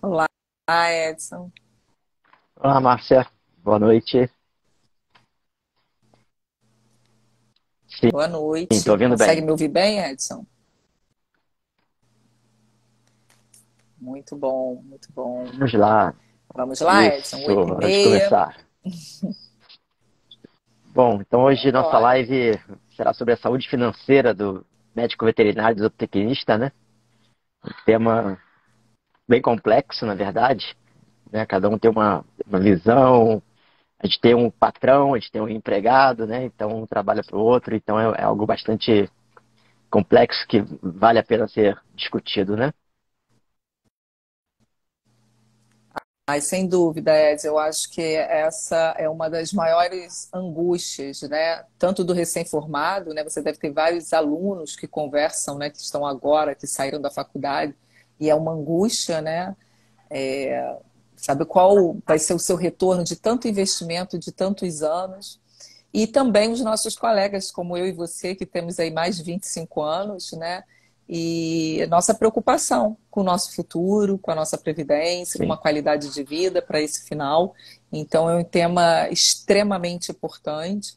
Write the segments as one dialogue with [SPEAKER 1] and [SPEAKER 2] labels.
[SPEAKER 1] Olá, Edson.
[SPEAKER 2] Olá, Márcia. Boa noite. Sim,
[SPEAKER 1] Boa
[SPEAKER 2] estou
[SPEAKER 1] noite.
[SPEAKER 2] ouvindo
[SPEAKER 1] Consegue
[SPEAKER 2] bem.
[SPEAKER 1] me ouvir bem, Edson? Muito bom, muito bom.
[SPEAKER 2] Vamos lá.
[SPEAKER 1] Vamos lá, Edson?
[SPEAKER 2] Isso,
[SPEAKER 1] Oito e
[SPEAKER 2] hora de
[SPEAKER 1] meia.
[SPEAKER 2] começar. Bom, então hoje nossa
[SPEAKER 1] Bora.
[SPEAKER 2] live será sobre a saúde financeira do médico veterinário e do zootecnista, né? Um tema bem complexo, na verdade, né? Cada um tem uma visão. A gente tem um patrão, a gente tem um empregado, né? Então um trabalha para o outro, então é algo bastante complexo que vale a pena ser discutido, né?
[SPEAKER 1] Mas sem dúvida, Edson, eu acho que essa é uma das maiores angústias, né? Tanto do recém-formado, né? Você deve ter vários alunos que conversam, né? Que estão agora, que saíram da faculdade, e é uma angústia, né? Sabe qual vai ser o seu retorno de tanto investimento, de tantos anos? E também os nossos colegas, como eu e você, que temos aí mais de 25 anos, né? E nossa preocupação com o nosso futuro, com a nossa previdência, com uma
[SPEAKER 2] Sim,
[SPEAKER 1] qualidade de vida para esse final. Então, é um tema extremamente importante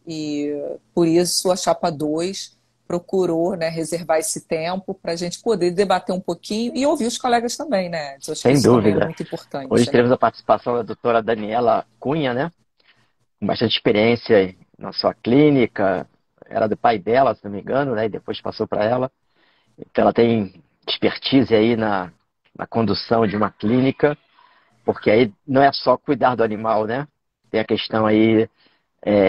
[SPEAKER 1] e, por isso, a Chapa 2 procurou, né, reservar esse tempo para a gente poder debater um pouquinho e ouvir os colegas também, né? Eu acho que
[SPEAKER 2] sem
[SPEAKER 1] isso também é
[SPEAKER 2] dúvida.
[SPEAKER 1] muito
[SPEAKER 2] Hoje
[SPEAKER 1] importante, né?
[SPEAKER 2] teremos a participação da doutora Daniela Cunha, né? Com bastante experiência na sua clínica. Era do pai dela, se não me engano, né? E depois passou para ela. Então ela tem expertise aí na condução de uma clínica, porque aí não é só cuidar do animal, né? Tem a questão aí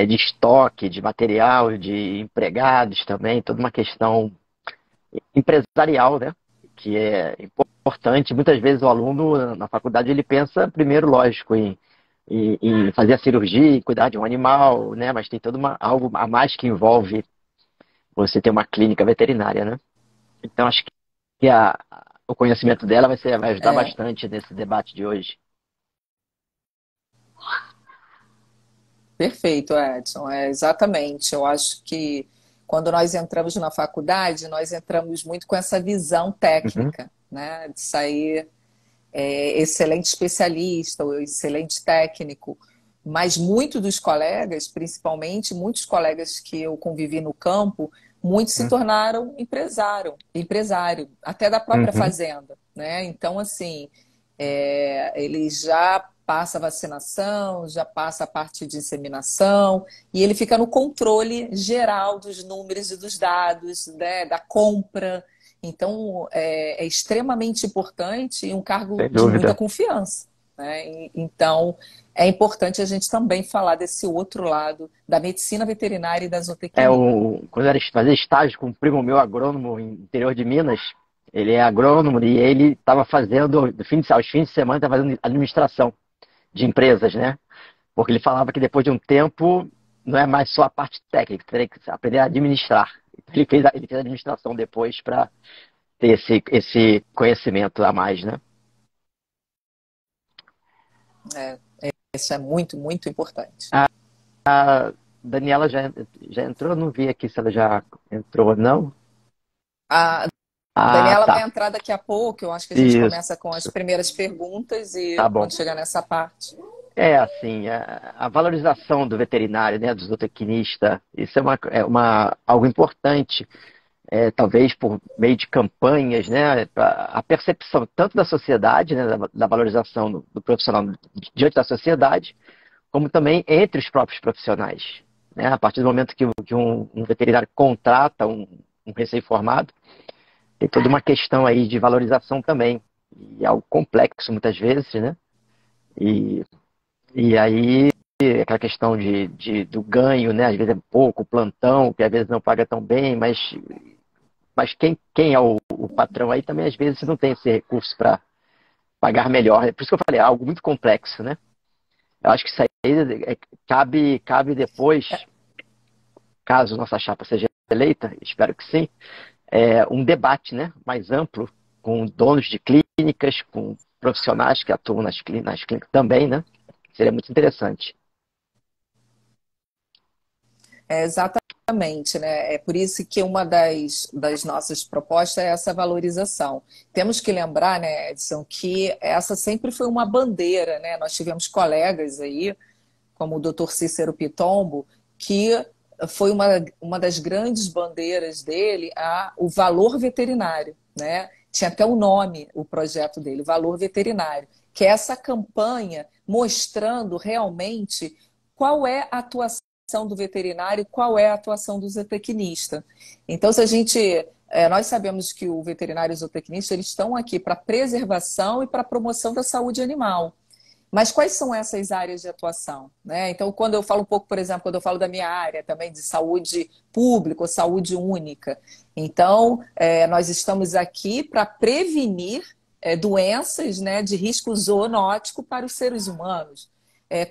[SPEAKER 2] de estoque, de material, de empregados também, toda uma questão empresarial, né? Que é importante. Muitas vezes o aluno na faculdade ele pensa primeiro, lógico, em fazer a cirurgia, em cuidar de um animal, né? Mas tem algo a mais que envolve você ter uma clínica veterinária, né? Então acho que o conhecimento dela vai ajudar
[SPEAKER 1] É,
[SPEAKER 2] bastante nesse debate de hoje.
[SPEAKER 1] perfeito, Edson. É, exatamente. Eu acho que quando nós entramos na faculdade, nós entramos muito com essa visão
[SPEAKER 2] Uhum,
[SPEAKER 1] técnica, né? De sair excelente especialista ou excelente técnico. Mas muitos dos colegas, principalmente muitos colegas que eu convivi no campo, muitos se tornaram empresário, até da própria
[SPEAKER 2] uhum,
[SPEAKER 1] fazenda, né? Então, assim, ele já passa a vacinação, já passa a parte de inseminação, e ele fica no controle geral dos números e dos dados, né, da compra. Então, é extremamente importante e um cargo
[SPEAKER 2] sem
[SPEAKER 1] de muita
[SPEAKER 2] dúvida.
[SPEAKER 1] confiança. Né? Então, é importante a gente também falar desse outro lado da medicina veterinária e da zootecnia.
[SPEAKER 2] Quando eu era fazer estágio com um primo meu agrônomo no interior de Minas, ele é agrônomo e ele estava fazendo, aos fins de semana, estava fazendo administração de empresas, né? Porque ele falava que depois de um tempo não é mais só a parte técnica, teria que aprender a administrar. Então, ele fez administração depois para ter esse conhecimento a mais, né?
[SPEAKER 1] É, isso é muito, muito importante.
[SPEAKER 2] A Daniela já entrou? Não vi aqui se ela já entrou, não.
[SPEAKER 1] A
[SPEAKER 2] Ah,
[SPEAKER 1] Daniela vai
[SPEAKER 2] tá.
[SPEAKER 1] entrar daqui a pouco. Eu acho que a gente
[SPEAKER 2] Isso,
[SPEAKER 1] começa com as primeiras perguntas
[SPEAKER 2] tá
[SPEAKER 1] e
[SPEAKER 2] bom.
[SPEAKER 1] quando chegar nessa parte.
[SPEAKER 2] É assim, a valorização do veterinário, né, do zootecnista, isso algo importante, talvez por meio de campanhas, né, a percepção tanto da sociedade, né, da valorização do profissional diante da sociedade, como também entre os próprios profissionais. Né? A partir do momento que um veterinário contrata um recém-formado, tem toda uma questão aí de valorização também, e é algo complexo muitas vezes, né? E, e aí aquela questão do ganho, né? Às vezes é pouco, plantão, que às vezes não paga tão bem, mas quem é o patrão aí também às vezes não tem esse recurso para pagar melhor. É por isso que eu falei, é algo muito complexo, né? Eu acho que isso aí cabe depois, caso nossa chapa seja eleita, espero que sim, um debate, né, mais amplo com donos de clínicas, com profissionais que atuam nas clínicas também, né? Seria muito interessante.
[SPEAKER 1] É, exatamente. Exatamente, né? É por isso que uma das nossas propostas é essa valorização. Temos que lembrar, né, Edson, que essa sempre foi uma bandeira, né? Nós tivemos colegas aí, como o Dr. Cícero Pitombo, que foi uma das grandes bandeiras dele o valor veterinário, né? Tinha até o nome, o projeto dele, Valor Veterinário, que é essa campanha mostrando realmente qual é a atuação do veterinário, qual é a atuação do zootecnista. Então, se a gente, nós sabemos que o veterinário e o zootecnista eles estão aqui para preservação e para promoção da saúde animal. Mas quais são essas áreas de atuação, né? Então, quando eu falo um pouco, por exemplo, quando eu falo da minha área também de saúde pública ou saúde única, então nós estamos aqui para prevenir doenças, né, de risco zoonótico para os seres humanos.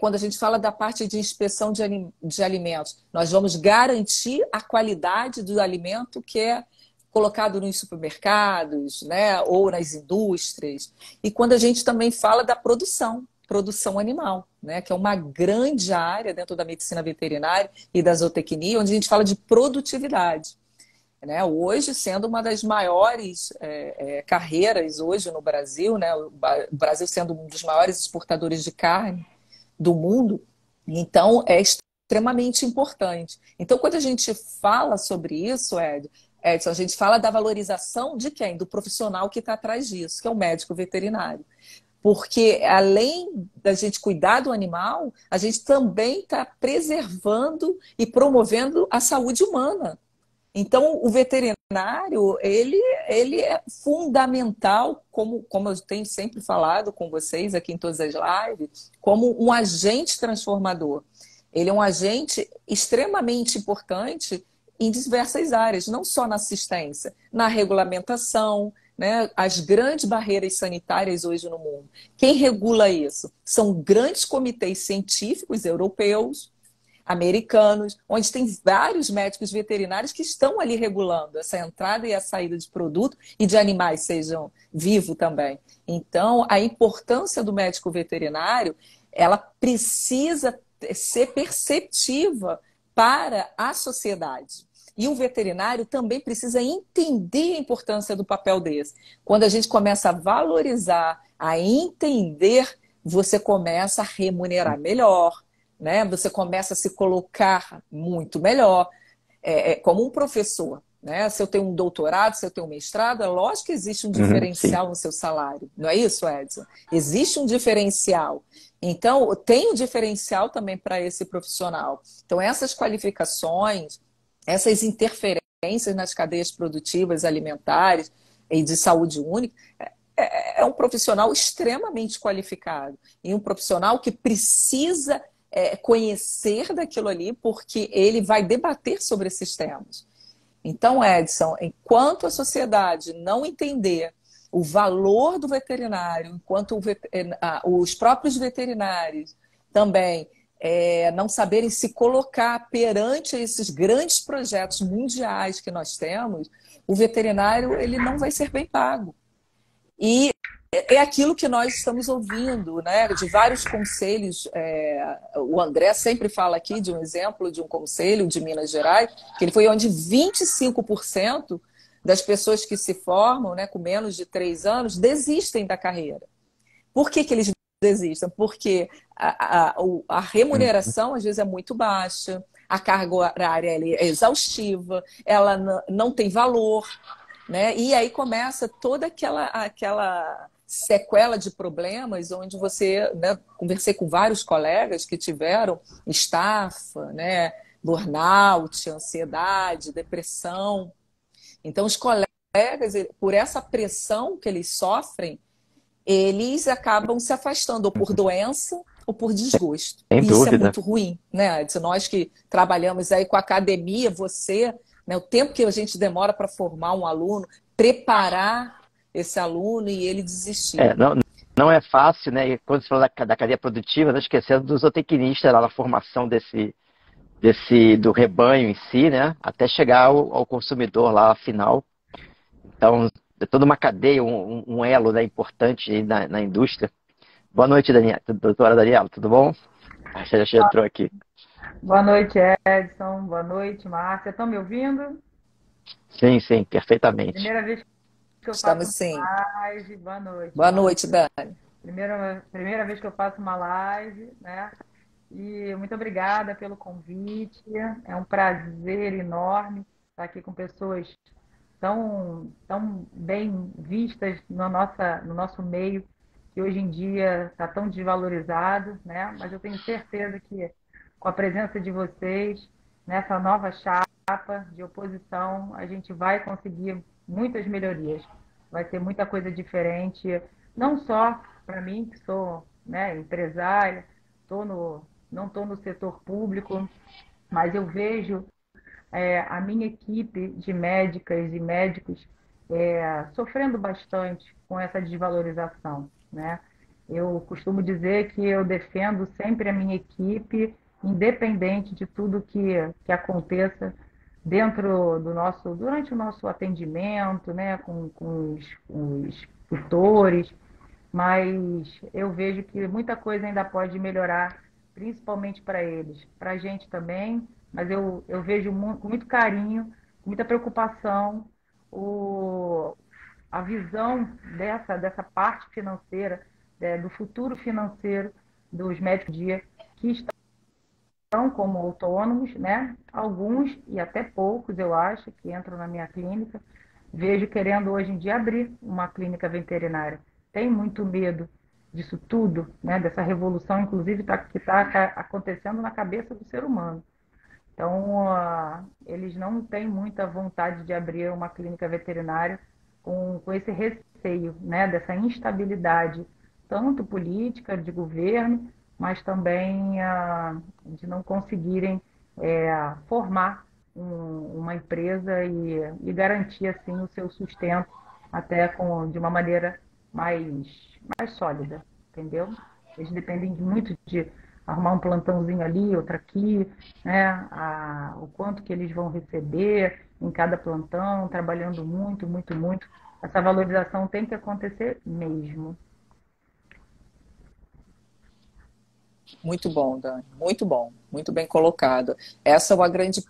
[SPEAKER 1] Quando a gente fala da parte de inspeção de alimentos, nós vamos garantir a qualidade do alimento que é colocado nos supermercados, né, ou nas indústrias. E quando a gente também fala da produção animal, né, que é uma grande área dentro da medicina veterinária e da zootecnia, onde a gente fala de produtividade. Né? Hoje, sendo uma das maiores carreiras hoje no Brasil, né, o Brasil sendo um dos maiores exportadores de carne do mundo, então é extremamente importante. Então, quando a gente fala sobre isso, Edson, a gente fala da valorização de quem? Do profissional que está atrás disso, que é o médico veterinário. Porque, além da gente cuidar do animal, a gente também está preservando e promovendo a saúde humana. Então, o veterinário, ele é fundamental, como eu tenho sempre falado com vocês aqui em todas as lives, como um agente transformador. Ele é um agente extremamente importante em diversas áreas, não só na assistência, na regulamentação, né, as grandes barreiras sanitárias hoje no mundo. Quem regula isso? São grandes comitês científicos europeus, americanos, onde tem vários médicos veterinários que estão ali regulando essa entrada e a saída de produto e de animais, sejam vivos também. Então, a importância do médico veterinário, ela precisa ser perceptiva para a sociedade. E o veterinário também precisa entender a importância do papel desse. Quando a gente começa a valorizar, a entender, você começa a remunerar melhor, né? Você começa a se colocar muito melhor, como um professor. Né? Se eu tenho um doutorado, se eu tenho um mestrado, é lógico que existe um diferencial no seu salário. Não é isso, Edson? Existe um diferencial. Então, tem um diferencial também para esse profissional. Então, essas qualificações, essas interferências nas cadeias produtivas alimentares e de saúde única, é um profissional extremamente qualificado. E um profissional que precisa conhecer daquilo ali, porque ele vai debater sobre esses temas. Então, Edson, enquanto a sociedade não entender o valor do veterinário, enquanto os próprios veterinários também não saberem se colocar perante esses grandes projetos mundiais que nós temos, o veterinário ele não vai ser bem pago. E é aquilo que nós estamos ouvindo, né, de vários conselhos. O André sempre fala aqui de um exemplo de um conselho de Minas Gerais, que ele foi onde 25% das pessoas que se formam, né, com menos de 3 anos, desistem da carreira. Por que eles desistem? Porque a remuneração, às vezes, é muito baixa, a carga horária é exaustiva, ela não tem valor, né? E aí começa toda aquela sequela de problemas, onde você, né, conversei com vários colegas que tiveram estafa, né, burnout, ansiedade, depressão. Então, os colegas, por essa pressão que eles sofrem, eles acabam se afastando ou por doença ou por desgosto.
[SPEAKER 2] Sem
[SPEAKER 1] Isso
[SPEAKER 2] dúvida.
[SPEAKER 1] é muito ruim, né? Nós que trabalhamos aí com a academia, você, né, o tempo que a gente demora para formar um aluno, preparar esse aluno e ele desistir.
[SPEAKER 2] Não é fácil, né? E quando você fala da cadeia produtiva, não esquecendo do zootecnista lá na formação do rebanho em si, né? Até chegar ao consumidor lá final. Então, é toda uma cadeia, um elo, né, importante aí na indústria. Boa noite, doutora Daniela, tudo bom? Já entrou aqui.
[SPEAKER 3] Boa noite, Edson. Boa noite, Márcia. Estão me ouvindo?
[SPEAKER 2] Sim, sim, perfeitamente.
[SPEAKER 3] Primeira vez que eu faço
[SPEAKER 1] Estamos
[SPEAKER 3] uma
[SPEAKER 1] sim.
[SPEAKER 3] live. Boa noite,
[SPEAKER 1] Boa
[SPEAKER 3] Márcia.
[SPEAKER 1] noite, Dani.
[SPEAKER 3] Primeira vez que eu faço uma live, né? E muito obrigada pelo convite. É um prazer enorme estar aqui com pessoas tão bem vistas no nosso meio, que hoje em dia está tão desvalorizado, né? Mas eu tenho certeza que com a presença de vocês, nessa nova chapa de oposição, a gente vai conseguir muitas melhorias. Vai ter muita coisa diferente, não só para mim, que sou, né, empresária, tô no, não estou no setor público, mas eu vejo a minha equipe de médicas e médicos sofrendo bastante com essa desvalorização, né? Eu costumo dizer que eu defendo sempre a minha equipe, independente de tudo que aconteça durante o nosso atendimento, né, com os tutores, mas eu vejo que muita coisa ainda pode melhorar, principalmente para eles, para a gente também, mas eu vejo com muito carinho, com muita preocupação, o, a visão dessa parte financeira, do futuro financeiro dos médicos de dia que estão como autônomos, né? Alguns e até poucos, eu acho, que entram na minha clínica, vejo querendo hoje em dia abrir uma clínica veterinária. Tem muito medo disso tudo, né? Dessa revolução, inclusive, que está acontecendo na cabeça do ser humano. Então, eles não têm muita vontade de abrir uma clínica veterinária com esse receio, né, dessa instabilidade, tanto política, de governo, mas também de não conseguirem formar uma empresa e garantir, assim, o seu sustento até de uma maneira mais sólida, entendeu? Eles dependem muito de arrumar um plantãozinho ali, outro aqui, né? O quanto que eles vão receber em cada plantão, trabalhando muito, muito, muito. Essa valorização tem que acontecer mesmo.
[SPEAKER 1] Muito bom, Dani. Muito bom. Muito bem colocado. Essa é uma grande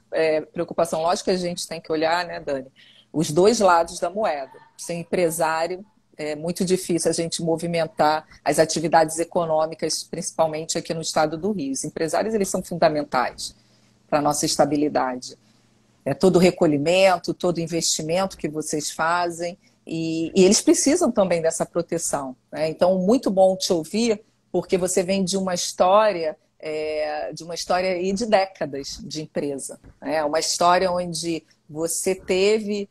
[SPEAKER 1] preocupação. Lógico que a gente tem que olhar, né, Dani, os dois lados da moeda. Ser empresário é muito difícil a gente movimentar as atividades econômicas, principalmente aqui no estado do Rio. Os empresários, eles são fundamentais para a nossa estabilidade. Todo o recolhimento, todo o investimento que vocês fazem, e eles precisam também dessa proteção, né? Então, muito bom te ouvir, porque você vem de uma história aí de décadas de empresa, né? Uma história onde você teve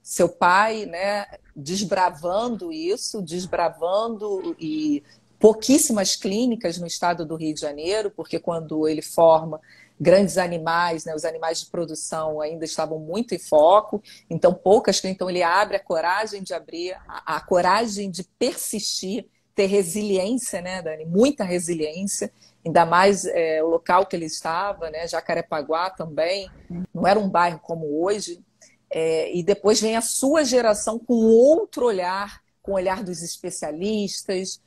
[SPEAKER 1] seu pai, né, desbravando isso, desbravando e pouquíssimas clínicas no estado do Rio de Janeiro, porque quando ele forma grandes animais, né, os animais de produção ainda estavam muito em foco, então poucas, então ele abre a coragem de abrir, a coragem de persistir, ter resiliência, né, Dani? Muita resiliência, ainda mais o local que ele estava, né, Jacarepaguá também, não era um bairro como hoje, e depois vem a sua geração com outro olhar, com o olhar dos especialistas,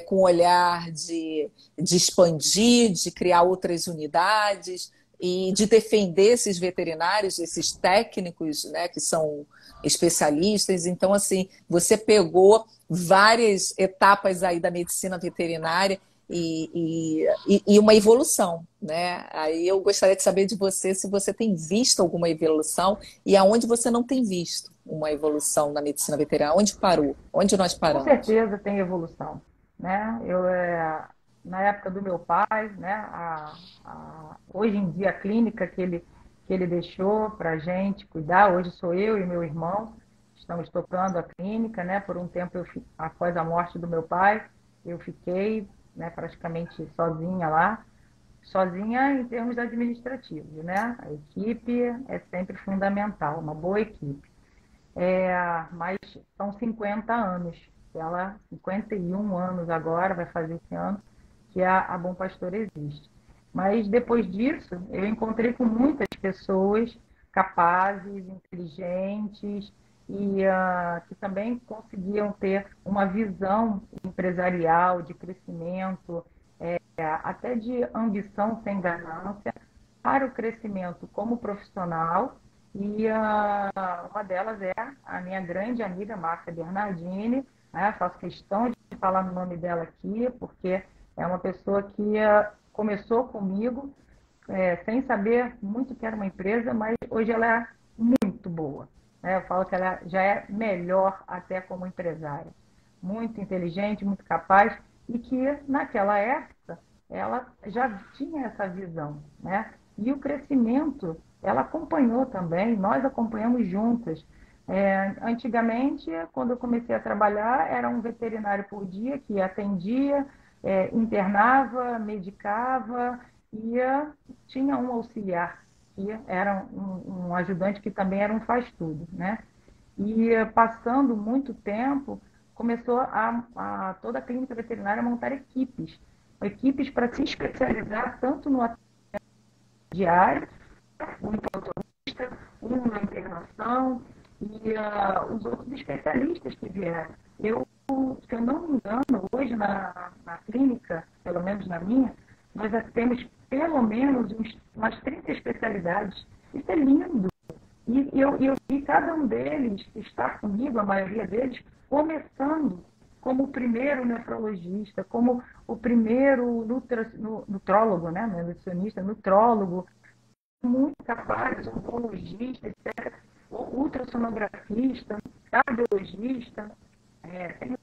[SPEAKER 1] com o olhar de expandir, de criar outras unidades e de defender esses veterinários, esses técnicos, né, que são especialistas. Então, assim, você pegou várias etapas aí da medicina veterinária e uma evolução, né? Aí eu gostaria de saber de você se você tem visto alguma evolução e aonde você não tem visto uma evolução na medicina veterinária, onde parou, onde nós
[SPEAKER 3] Com
[SPEAKER 1] paramos.
[SPEAKER 3] certeza tem evolução, né? Na época do meu pai, né? Hoje em dia a clínica que ele deixou para a gente cuidar, hoje sou eu e meu irmão, estamos tocando a clínica, né? Por um tempo, após a morte do meu pai, eu fiquei, né, praticamente sozinha lá, sozinha em termos administrativos, né? A equipe é sempre fundamental, uma boa equipe. Mas são 50 anos. 51 anos agora, vai fazer esse ano, que a Bom Pastor existe. Mas depois disso, eu encontrei com muitas pessoas capazes, inteligentes e que também conseguiam ter uma visão empresarial de crescimento até de ambição sem ganância, para o crescimento como profissional. E uma delas é a minha grande amiga Márcia Bernardini, né? Faço questão de falar no nome dela aqui, porque é uma pessoa que começou comigo sem saber muito que era uma empresa, mas hoje ela é muito boa, né? Eu falo que ela já é melhor até como empresária. Muito inteligente, muito capaz, e que naquela época ela já tinha essa visão, né? E o crescimento, ela acompanhou também, nós acompanhamos juntas. Antigamente, quando eu comecei a trabalhar, era um veterinário por dia que atendia, internava, medicava, e tinha um auxiliar, que era um ajudante que também era um faz-tudo, né? E passando muito tempo, começou toda a clínica veterinária a montar equipes para se especializar tanto no diário, um implantologista, um na internação e os outros especialistas que vieram. Se eu não me engano, hoje na clínica, pelo menos na minha, nós já temos pelo menos umas 30 especialidades. Isso é lindo. E eu vi cada um deles estar comigo, a maioria deles, começando como o primeiro nefrologista, como o primeiro nutrólogo, né? Não é nutricionista, nutrólogo, muito capaz, oncologista, etc., ultrassonografista, cardiologista. Se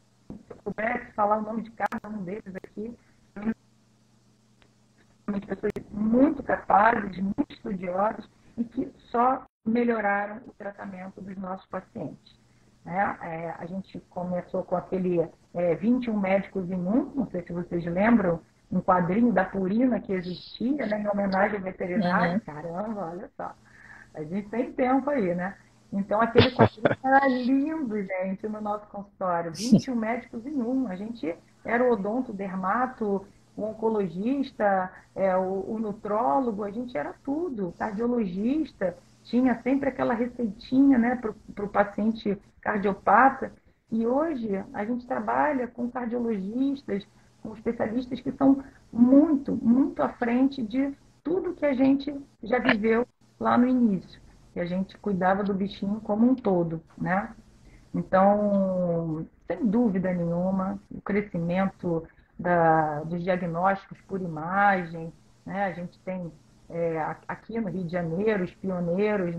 [SPEAKER 3] eu pudesse falar o nome de cada um deles aqui, pessoas muito capazes, muito estudiosas e que só melhoraram o tratamento dos nossos pacientes. Né? A gente começou com aquele 21 médicos em um, não sei se vocês lembram, um quadrinho da Purina que existia, né, em homenagem ao veterinário.
[SPEAKER 1] Uhum.
[SPEAKER 3] Caramba, olha só. A gente tem tempo aí, né? Então, aquele quadrinho era lindo, gente, no nosso consultório. 21 médicos em um. A gente era o odonto, o dermato, o oncologista, o nutrólogo, a gente era tudo. Cardiologista, tinha sempre aquela receitinha, né, para o paciente cardiopata. E hoje a gente trabalha com cardiologistas, com especialistas que são muito, muito à frente de tudo que a gente já viveu lá no início, que a gente cuidava do bichinho como um todo, né? Então, sem dúvida nenhuma, o crescimento dos diagnósticos por imagem, né? A gente tem aqui no Rio de Janeiro os pioneiros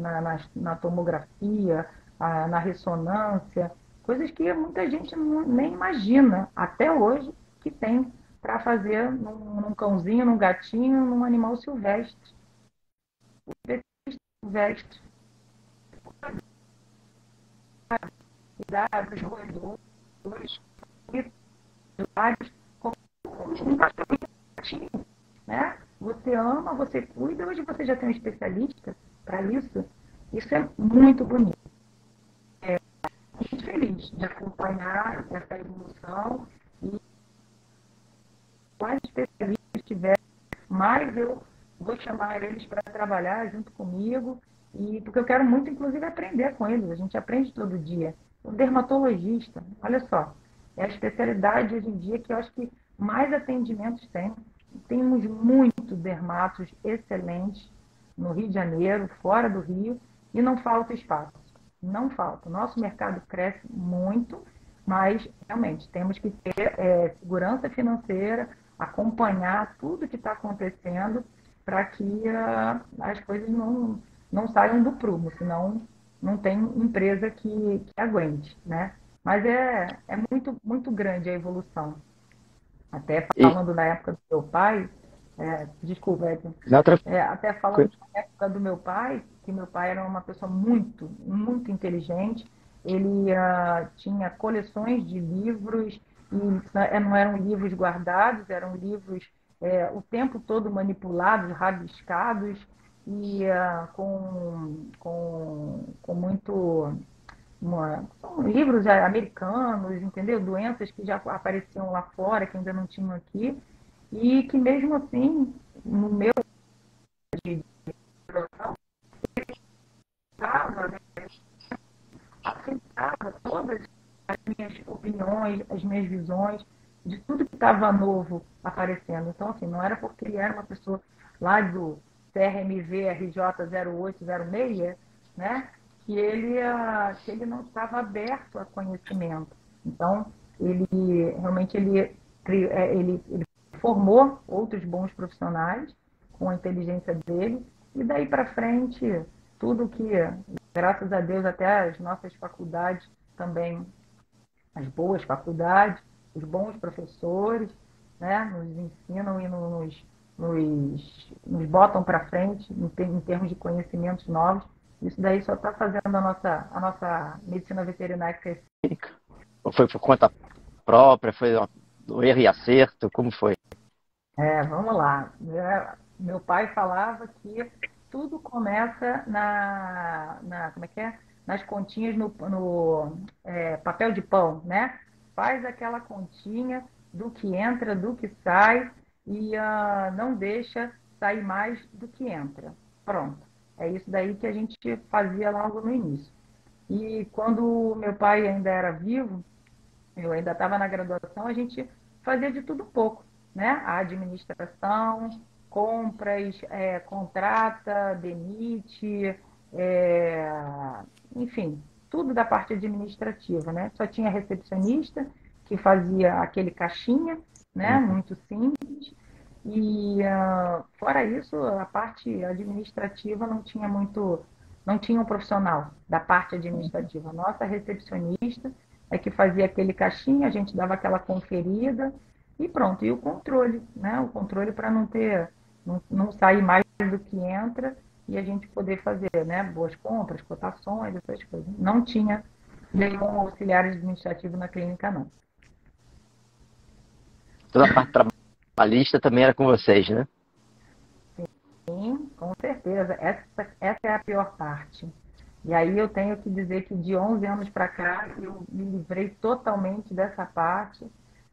[SPEAKER 3] na tomografia, na ressonância, coisas que muita gente nem imagina até hoje que tem para fazer num cãozinho, num gatinho, num animal silvestre. Silvestre, cuidar dos roedores, como um cachorrinho, né? Você ama, você cuida, hoje você já tem um especialista para isso. Isso é muito bonito. Muito feliz de acompanhar essa evolução e quais especialistas tiver, mais eu vou chamar eles para trabalhar junto comigo, porque eu quero muito, inclusive, aprender com eles. A gente aprende todo dia. O dermatologista, olha só, é a especialidade hoje em dia que eu acho que mais atendimentos tem. Temos muitos dermatos excelentes no Rio de Janeiro, fora do Rio, e não falta espaço. Não falta. O nosso mercado cresce muito, mas realmente temos que ter segurança financeira, acompanhar tudo que está acontecendo para que as coisas não saiam do prumo, senão não tem empresa que aguente, né? Mas é muito, muito grande a evolução. Até
[SPEAKER 2] E,
[SPEAKER 3] falando da época do meu pai, desculpa, Edson,
[SPEAKER 2] na outra,
[SPEAKER 3] até falando da época do meu pai, que meu pai era uma pessoa muito, muito inteligente, ele tinha coleções de livros, e não eram livros guardados, eram livros o tempo todo manipulados, rabiscados, e com muito são livros americanos, entendeu? Doenças que já apareciam lá fora, que ainda não tinham aqui, e que mesmo assim, no meu né, aceitava todas as minhas opiniões, as minhas visões, de tudo que estava novo aparecendo. Então, assim, não era porque ele era uma pessoa lá do CRMV RJ0806, né, que ele não estava aberto a conhecimento. Então, ele realmente ele formou outros bons profissionais com a inteligência dele, e daí para frente, tudo que, graças a Deus, até as nossas faculdades também, as boas faculdades, os bons professores, né, nos ensinam e nos botam para frente em termos de conhecimentos novos. Isso daí só está fazendo a nossa medicina veterinária crescer.
[SPEAKER 2] Ou foi por conta própria? Foi um erro e acerto? Como foi?
[SPEAKER 3] Vamos lá. Meu pai falava que tudo começa como é que é? Nas continhas no papel de pão, né? Faz aquela continha do que entra, do que sai e não deixa sair mais do que entra. Pronto. É isso daí que a gente fazia logo no início. E quando meu pai ainda era vivo, eu ainda estava na graduação, a gente fazia de tudo um pouco, né? A administração, compras, contrata, demite, é, enfim, tudo da parte administrativa, né? Só tinha recepcionista que fazia aquele caixinha, né? Muito simples. E fora isso, a parte administrativa não tinha um profissional da parte administrativa. A nossa recepcionista é que fazia aquele caixinha, a gente dava aquela conferida e pronto. E o controle, né? O controle para não sair mais do que entra e a gente poder fazer, né? Boas compras, cotações, essas coisas. Não tinha nenhum auxiliar administrativo na clínica, não.
[SPEAKER 2] Toda a parte trabalhista também era com vocês, né?
[SPEAKER 3] Sim, com certeza. Essa é a pior parte. E aí eu tenho que dizer que de 11 anos para cá eu me livrei totalmente dessa parte.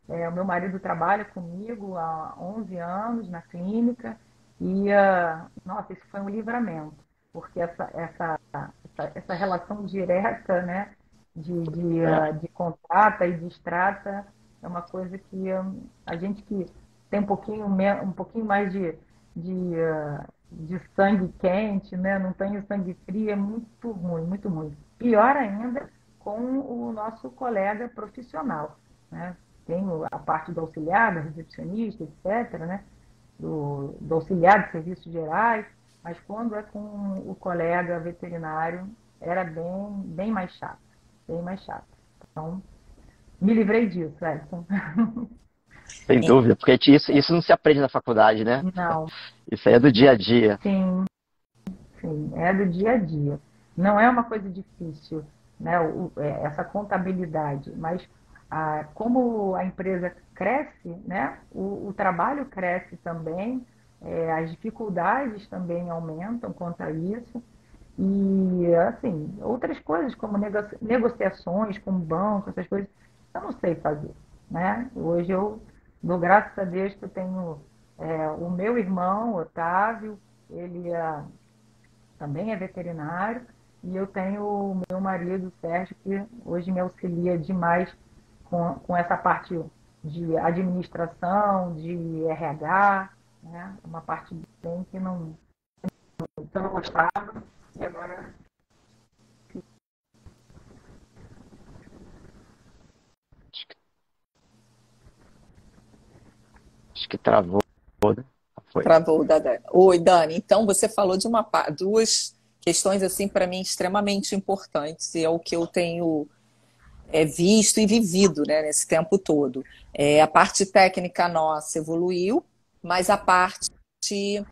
[SPEAKER 3] O meu marido trabalha comigo há 11 anos na clínica e, nossa, isso foi um livramento, porque essa relação direta, né, de contrata e destrata é uma coisa que a gente que tem um pouquinho mais de sangue quente, né? Não tem o sangue frio, é muito ruim, muito ruim. Pior ainda com o nosso colega profissional, né? Tem a parte do auxiliar, da recepcionista, etc., né? Do auxiliar de serviços gerais, mas quando é com o colega veterinário, era bem mais chato, bem mais chato. Então, me livrei disso, Edson.
[SPEAKER 2] Sem dúvida, porque isso não se aprende na faculdade, né?
[SPEAKER 3] Não,
[SPEAKER 2] Isso aí é do dia a dia.
[SPEAKER 3] sim, sim, é do dia a dia. Não é uma coisa difícil, né, essa contabilidade, mas como a empresa cresce, né, o trabalho cresce também, as dificuldades também aumentam quanto a isso, e assim, outras coisas como negociações com o banco, essas coisas, eu não sei fazer, né? Hoje eu dou graças a Deus que eu tenho o meu irmão, Otávio, ele também é veterinário, e eu tenho o meu marido, Sérgio, que hoje me auxilia demais com essa parte de administração, de RH, né? Uma parte bem que eu não gostava, e agora...
[SPEAKER 2] Acho que travou, né? Foi.
[SPEAKER 1] Travou da Dani. Oi, Dani. Então, você falou de duas questões, assim, para mim, extremamente importantes, e é o que eu tenho visto e vivido, né, nesse tempo todo. A parte técnica nossa evoluiu, mas a parte de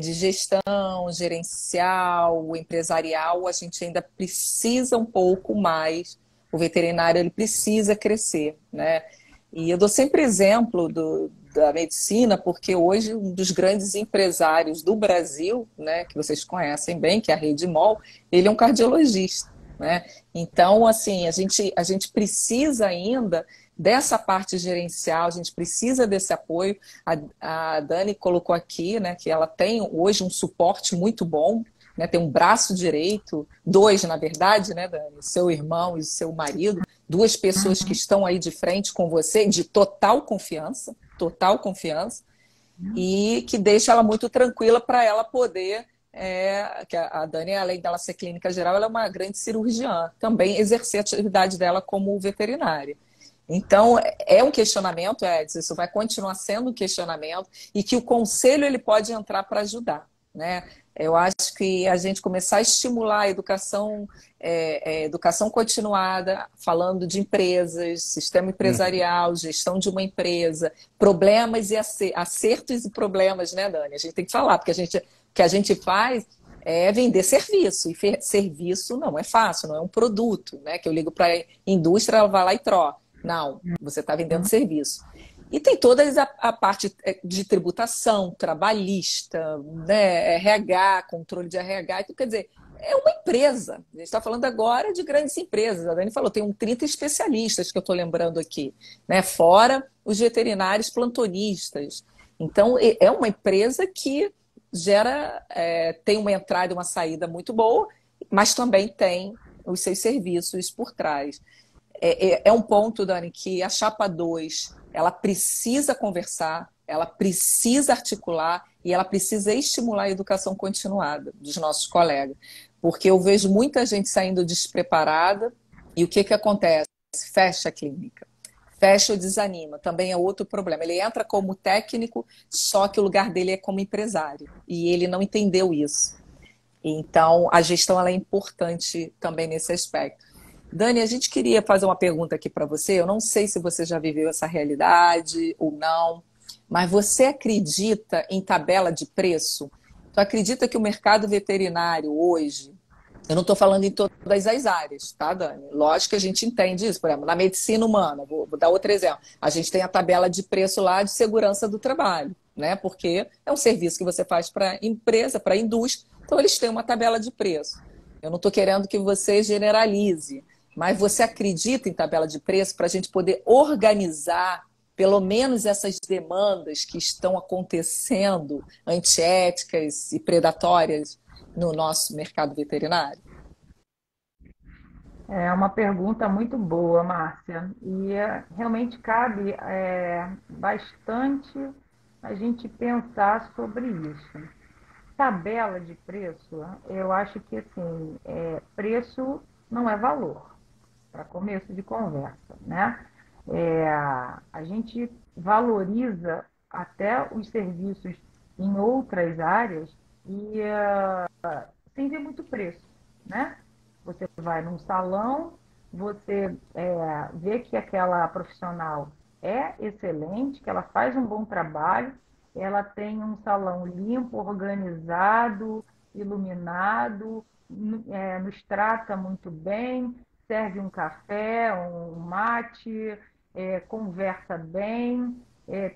[SPEAKER 1] gestão, gerencial, empresarial, a gente ainda precisa um pouco mais. O veterinário ele precisa crescer, né? E eu dou sempre exemplo da medicina, porque hoje um dos grandes empresários do Brasil, né, que vocês conhecem bem, que é a Rede Mol, ele é um cardiologista, né? Então, assim, a gente precisa ainda dessa parte gerencial, a gente precisa desse apoio. A Dani colocou aqui, né, que ela tem hoje um suporte muito bom, né, tem um braço direito, dois, na verdade, né, Dani? Seu irmão e seu marido, duas pessoas que estão aí de frente com você, de total confiança, e que deixa ela muito tranquila para ela poder. Que a Dani, além dela ser clínica geral, ela é uma grande cirurgiã, também exercer a atividade dela como veterinária. Então, é um questionamento, Edson, isso vai continuar sendo um questionamento, e que o conselho ele pode entrar para ajudar, né? Eu acho que a gente começar a estimular a educação, educação continuada, falando de empresas, sistema empresarial, gestão de uma empresa, problemas e acertos e problemas, né, Dani? A gente tem que falar, porque o que a gente faz é vender serviço, e serviço não é fácil, não é um produto, né? Que eu ligo para a indústria, ela vai lá e troca. Não, você está vendendo serviço. E tem toda a parte de tributação, trabalhista, né, RH, controle de RH. Então, quer dizer, é uma empresa. A gente está falando agora de grandes empresas. A Dani falou, tem 30 especialistas que eu estou lembrando aqui, né, fora os veterinários plantonistas. Então, é uma empresa que tem uma entrada e uma saída muito boa, mas também tem os seus serviços por trás. É um ponto, Dani, que a Chapa 2 ela precisa conversar, ela precisa articular e ela precisa estimular a educação continuada dos nossos colegas. Porque eu vejo muita gente saindo despreparada e o que acontece? Fecha a clínica, fecha ou desanima. Também é outro problema. Ele entra como técnico, só que o lugar dele é como empresário. E ele não entendeu isso. Então, a gestão ela é importante também nesse aspecto. Dani, a gente queria fazer uma pergunta aqui para você. Eu não sei se você já viveu essa realidade ou não, mas você acredita em tabela de preço? Tu acredita que o mercado veterinário hoje, eu não estou falando em todas as áreas, tá, Dani? Lógico que a gente entende isso. Por exemplo, na medicina humana, vou dar outro exemplo. A gente tem a tabela de preço lá de segurança do trabalho, né? Porque é um serviço que você faz para a empresa, para a indústria, então eles têm uma tabela de preço. Eu não estou querendo que você generalize, mas você acredita em tabela de preço para a gente poder organizar pelo menos essas demandas que estão acontecendo, antiéticas e predatórias, no nosso mercado veterinário?
[SPEAKER 3] É uma pergunta muito boa, Márcia, e realmente cabe bastante a gente pensar sobre isso. Tabela de preço, eu acho que assim, preço não é valor, para começo de conversa, né? A gente valoriza até os serviços em outras áreas e sem ver muito preço, né? Você vai num salão, você vê que aquela profissional é excelente, que ela faz um bom trabalho, ela tem um salão limpo, organizado, iluminado, nos trata muito bem, serve um café, um mate, conversa bem,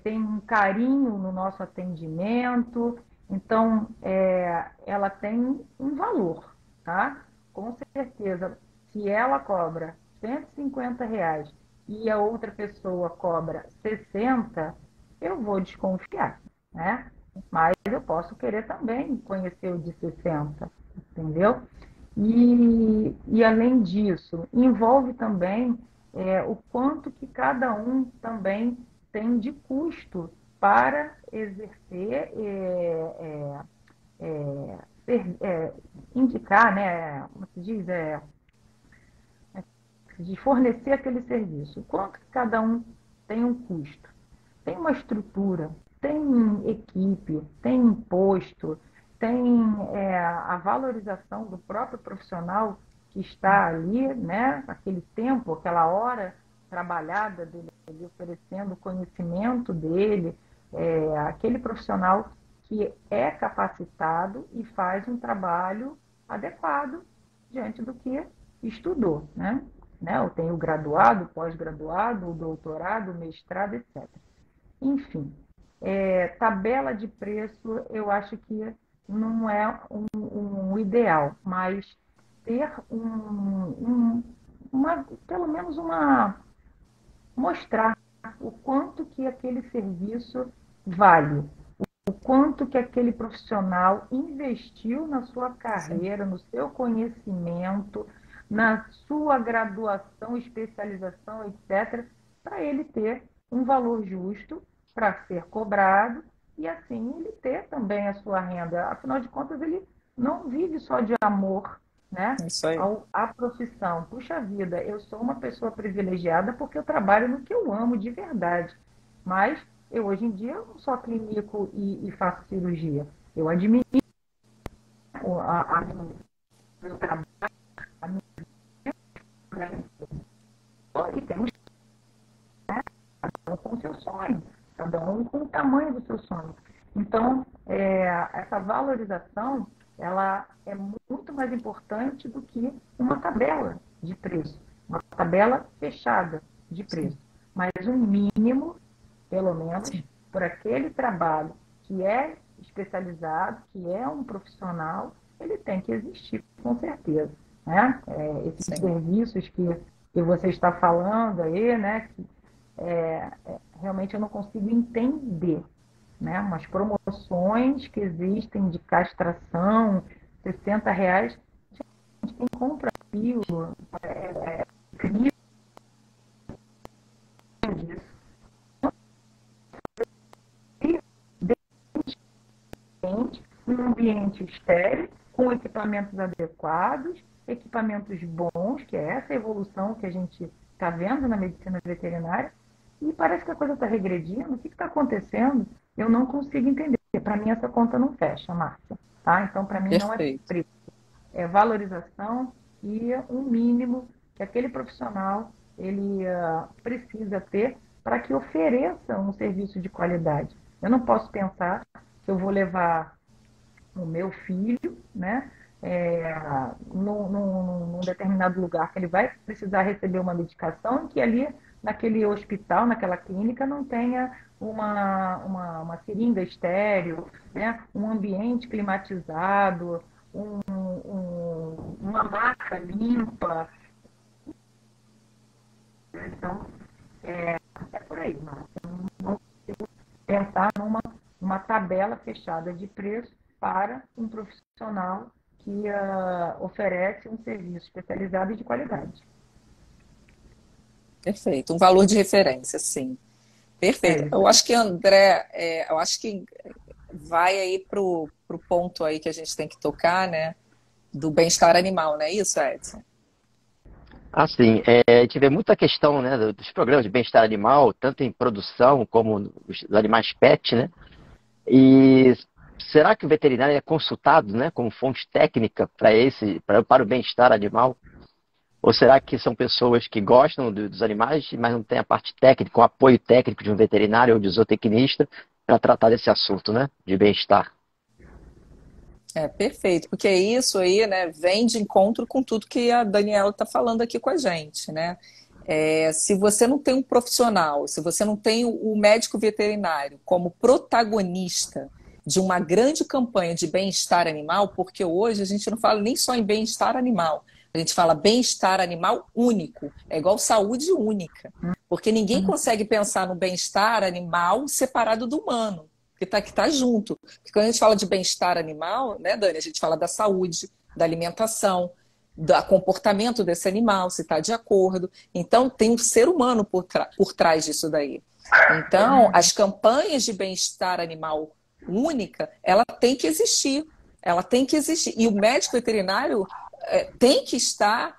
[SPEAKER 3] tem um carinho no nosso atendimento. Então, ela tem um valor, tá? Com certeza, se ela cobra R$ 150 e a outra pessoa cobra 60, eu vou desconfiar, né? Mas eu posso querer também conhecer o de 60, entendeu? E além disso, envolve também o quanto que cada um também tem de custo para exercer, indicar, né, como se diz, de fornecer aquele serviço. Quanto que cada um tem um custo? Tem uma estrutura, tem equipe, tem imposto, tem a valorização do próprio profissional que está ali, né, aquele tempo, aquela hora trabalhada dele, oferecendo o conhecimento dele, aquele profissional que é capacitado e faz um trabalho adequado diante do que estudou, né? Eu tenho o graduado, o pós-graduado, o doutorado, o mestrado, etc. Enfim, tabela de preço eu acho que não é um ideal, mas ter pelo menos mostrar o quanto que aquele serviço vale, o quanto que aquele profissional investiu na sua carreira, no seu conhecimento, na sua graduação, especialização, etc., para ele ter um valor justo para ser cobrado e assim ele ter também a sua renda. Afinal de contas, ele não vive só de amor, né,
[SPEAKER 1] Isso aí.
[SPEAKER 3] à profissão. Puxa vida, eu sou uma pessoa privilegiada porque eu trabalho no que eu amo de verdade. Mas eu hoje em dia eu não só clínico e faço cirurgia. Eu administro meu trabalho, a minha e temos cada um com o seu sonho, cada um com o tamanho do seu sonho. Então, essa valorização, ela é muito mais importante do que uma tabela de preço, uma tabela fechada de preço, mas um mínimo, pelo menos, por aquele trabalho que é especializado, que é um profissional, ele tem que existir, com certeza. Né? Esses
[SPEAKER 1] Sim.
[SPEAKER 3] serviços que você está falando aí, né? Realmente eu não consigo entender, né? Umas promoções que existem de castração, R$ 60, quem compra aquilo, incrível isso. Um ambiente estéril, com equipamentos adequados, equipamentos bons, que é essa evolução que a gente está vendo na medicina veterinária, e parece que a coisa está regredindo. O que está acontecendo? Eu não consigo entender. Para mim, essa conta não fecha, Márcia. Tá? Então, para mim, não é
[SPEAKER 1] Perfeito.
[SPEAKER 3] preço. É valorização e um mínimo que aquele profissional ele precisa ter para que ofereça um serviço de qualidade. Eu não posso pensar que eu vou levar o meu filho, né, num determinado lugar que ele vai precisar receber uma medicação e que ali, naquele hospital, naquela clínica, não tenha uma seringa estéril, né, um ambiente climatizado, uma maca limpa. Então, é por aí, não consigo pensar numa tabela fechada de preço para um profissional que oferece um serviço especializado e de qualidade.
[SPEAKER 1] Perfeito. Um valor de referência, sim. Perfeito.
[SPEAKER 3] Isso.
[SPEAKER 1] Eu acho que, André, eu acho que vai aí para o ponto aí que a gente tem que tocar, né? Do bem-estar animal, não é isso, Edson?
[SPEAKER 2] Assim, a gente vê muita questão, né, dos programas de bem-estar animal, tanto em produção como os animais pet, né? E será que o veterinário é consultado, né, como fonte técnica para o bem-estar animal? Ou será que são pessoas que gostam dos animais, mas não têm a parte técnica, o apoio técnico de um veterinário ou de zootecnista para tratar desse assunto, né, de bem-estar?
[SPEAKER 1] Perfeito, porque isso aí, né, vem de encontro com tudo que a Daniela está falando aqui com a gente, né? Se você não tem um profissional, se você não tem o médico veterinário como protagonista de uma grande campanha de bem-estar animal, porque hoje a gente não fala nem só em bem-estar animal, a gente fala bem-estar animal único, é igual saúde única, porque ninguém consegue pensar no bem-estar animal separado do humano, que tá junto. Porque quando a gente fala de bem-estar animal, né, Dani, a gente fala da saúde, da alimentação, do comportamento desse animal, se está de acordo. Então, tem um ser humano por trás disso daí. Então, as campanhas de bem-estar animal única, ela tem que existir. Ela tem que existir. E o médico veterinário tem que estar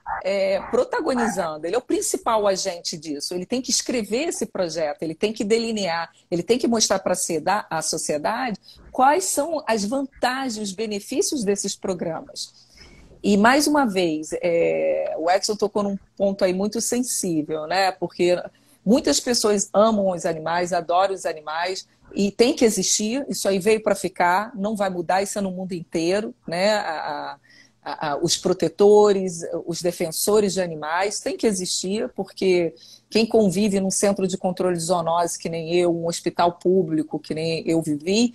[SPEAKER 1] protagonizando. Ele é o principal agente disso. Ele tem que escrever esse projeto, ele tem que delinear, ele tem que mostrar para a sociedade quais são as vantagens, os benefícios desses programas. E, mais uma vez, o Edson tocou num ponto aí muito sensível, né? Porque muitas pessoas amam os animais, adoram os animais, e tem que existir, isso aí veio para ficar, não vai mudar, isso é no mundo inteiro, né? Os protetores, os defensores de animais, tem que existir, porque quem convive num centro de controle de zoonose, que nem eu, um hospital público, que nem eu vivi,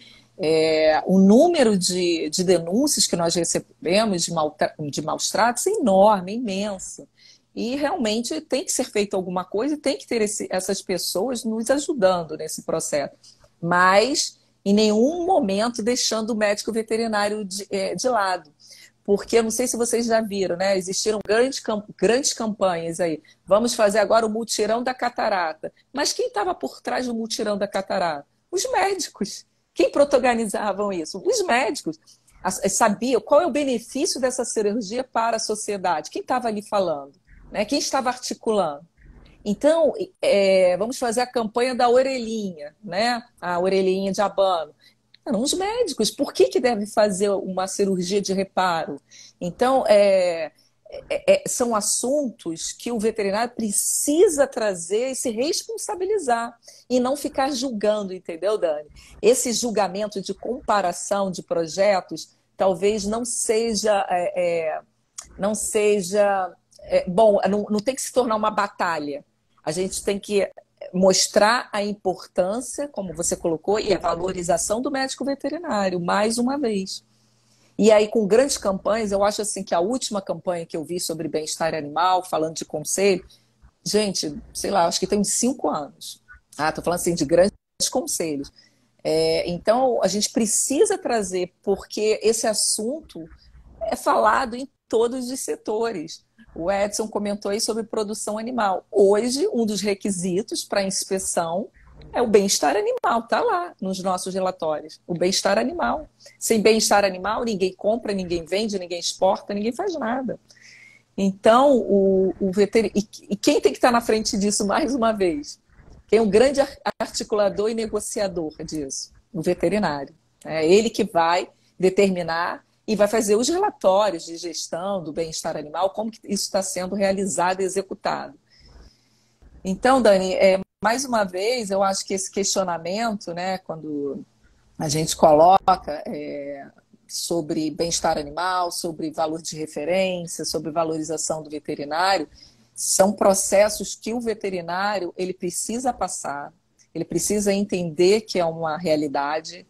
[SPEAKER 1] o número de denúncias que nós recebemos de maus tratos é enorme, é imenso. E realmente tem que ser feito alguma coisa e tem que ter essas pessoas nos ajudando nesse processo. Mas, em nenhum momento, deixando o médico veterinário de lado. porque eu não sei se vocês já viram, né? Existiram grandes campanhas aí. Vamos fazer agora o mutirão da catarata. Mas quem estava por trás do mutirão da catarata? Os médicos. Quem protagonizavam isso? Os médicos. Sabiam qual é o benefício dessa cirurgia para a sociedade? Quem estava ali falando? Né? Quem estava articulando? Então, vamos fazer a campanha da orelhinha, né? A orelhinha de abano. Eram os médicos. Por que deve fazer uma cirurgia de reparo? Então, são assuntos que o veterinário precisa trazer e se responsabilizar e não ficar julgando, entendeu, Dani? Esse julgamento de comparação de projetos talvez não seja bom, não tem que se tornar uma batalha. A gente tem que mostrar a importância, como você colocou, e a valorização do médico veterinário, mais uma vez. E aí, com grandes campanhas, eu acho assim que a última campanha que eu vi sobre bem-estar animal, falando de conselho, gente, sei lá, acho que tem uns 5 anos. Estou falando assim de grandes conselhos. Então, a gente precisa trazer, porque esse assunto é falado em todos os setores. O Edson comentou aí sobre produção animal. Hoje, um dos requisitos para inspeção é o bem-estar animal, está lá nos nossos relatórios. O bem-estar animal. Sem bem-estar animal, ninguém compra, ninguém vende, ninguém exporta, ninguém faz nada. Então, o veterinário. E quem tem que estar na frente disso mais uma vez? Quem é um grande articulador e negociador disso? O veterinário. É ele que vai determinar e vai fazer os relatórios de gestão do bem-estar animal, como que isso está sendo realizado e executado. Então, Dani, mais uma vez, eu acho que esse questionamento, né, quando a gente coloca sobre bem-estar animal, sobre valor de referência, sobre valorização do veterinário, são processos que o veterinário ele precisa passar, ele precisa entender que é uma realidade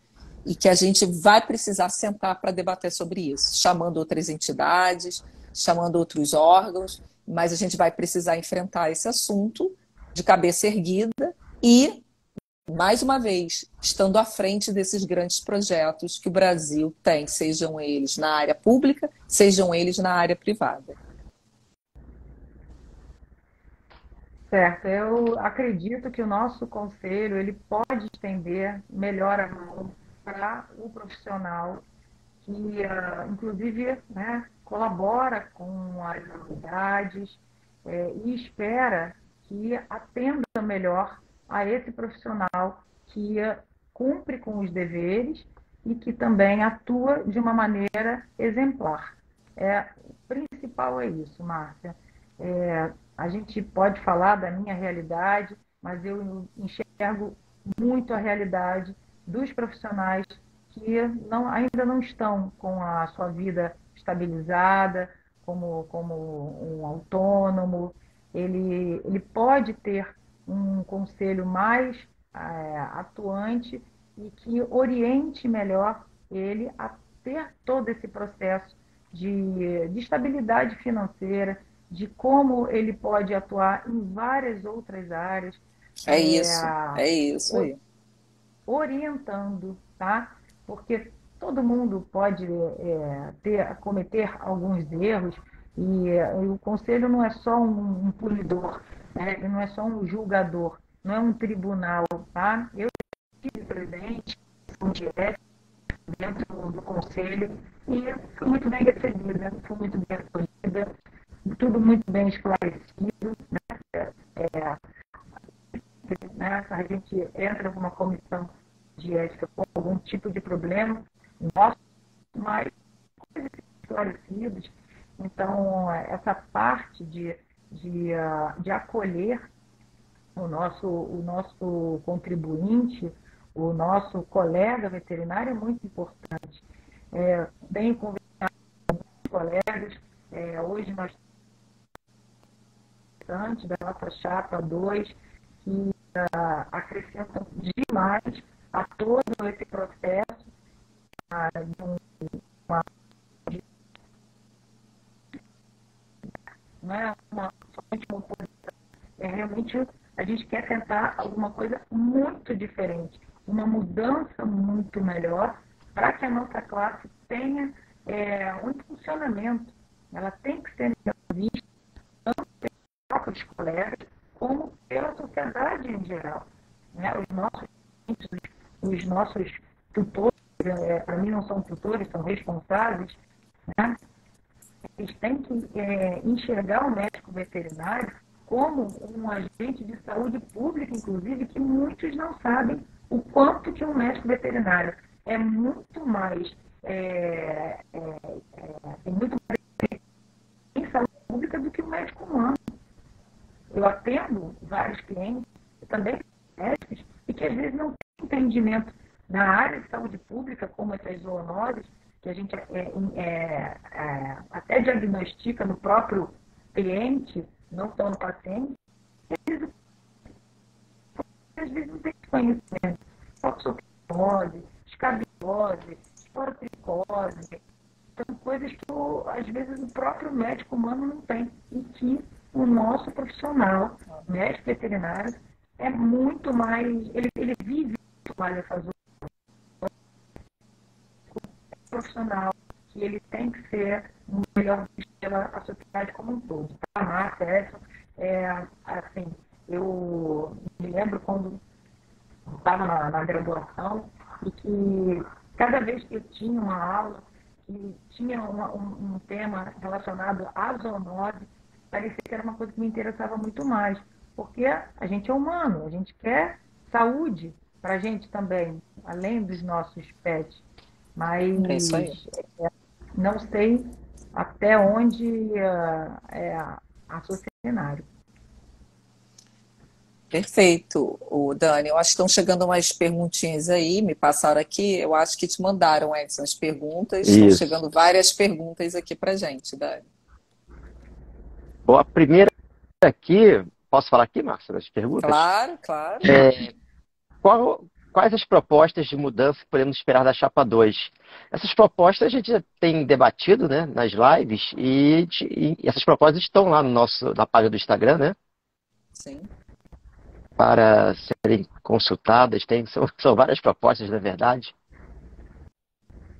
[SPEAKER 1] e que a gente vai precisar sentar para debater sobre isso, chamando outras entidades, chamando outros órgãos, mas a gente vai precisar enfrentar esse assunto de cabeça erguida e, mais uma vez, estando à frente desses grandes projetos que o Brasil tem, sejam eles na área pública, sejam eles na área privada.
[SPEAKER 3] Certo, eu acredito que o nosso conselho ele pode estender melhor a mão para o profissional que, inclusive, né, colabora com as unidades e espera que atenda melhor a esse profissional que cumpre com os deveres e que também atua de uma maneira exemplar. O principal é isso, Márcia. A gente pode falar da minha realidade, mas eu enxergo muito a realidade dos profissionais que ainda não estão com a sua vida estabilizada, como um autônomo. Ele pode ter um conselho mais atuante e que oriente melhor ele a ter todo esse processo de estabilidade financeira, de como ele pode atuar em várias outras áreas.
[SPEAKER 1] É isso aí.
[SPEAKER 3] Orientando, tá? Porque todo mundo pode cometer alguns erros e o conselho não é só um punidor, né? Não é só um julgador, não é um tribunal, tá? Eu tive presente dentro do conselho e fui muito bem recebida, fui muito bem acolhida, tudo muito bem esclarecido, né? A gente entra numa comissão de ética com algum tipo de problema, nosso, mas coisas esclarecidas. Então, essa parte de acolher o nosso contribuinte, o nosso colega veterinário é muito importante. Tenho conversado com muitos colegas, hoje nós estamos da nossa chapa 2, que acrescentam demais a todo esse processo não é somente uma coisa, realmente a gente quer tentar alguma coisa muito diferente, uma mudança muito melhor para que a nossa classe tenha um funcionamento. Ela tem que ser vista tanto pelos próprios colegas como pela sociedade em geral, né? Os nossos tutores, para mim não são tutores, são responsáveis, né? Eles têm que enxergar o médico veterinário como um agente de saúde pública, inclusive, que muitos não sabem o quanto que um médico veterinário é muito mais, tem muito mais em saúde pública do que o médico humano. Eu atendo vários clientes, também médicos, e que às vezes não têm entendimento na área de saúde pública, como essas zoonoses, que a gente até diagnostica no próprio cliente, não só no paciente, às vezes não tem conhecimento. Toxoplasmose, escabiose, esporotricose, são coisas que, às vezes, o próprio médico humano não tem. E que o nosso profissional, médico veterinário, é muito mais, ele vive muito mais essas profissional, que ele tem que ser o melhor pela sociedade como um todo. A Márcia, assim, eu me lembro quando estava na graduação e que cada vez que eu tinha uma aula que tinha um tema relacionado à zoonose, parecia que era uma coisa que me interessava muito mais, porque a gente é humano, a gente quer saúde para a gente também, além dos nossos pets. Mas
[SPEAKER 1] É isso aí.
[SPEAKER 3] não sei até onde a cenário.
[SPEAKER 1] Perfeito, Dani. Eu acho que estão chegando umas perguntinhas aí, me passaram aqui. Eu acho que te mandaram, Edson, as perguntas. Estão
[SPEAKER 2] Isso.
[SPEAKER 1] chegando várias perguntas aqui para gente, Dani.
[SPEAKER 2] Bom, a primeira aqui, posso falar aqui, Márcia, as perguntas?
[SPEAKER 1] Claro, claro.
[SPEAKER 2] Quais as propostas de mudança que podemos esperar da Chapa 2? Essas propostas a gente já tem debatido, né, nas lives e essas propostas estão lá na página do Instagram, né?
[SPEAKER 1] Sim.
[SPEAKER 2] Para serem consultadas. São várias propostas, na verdade.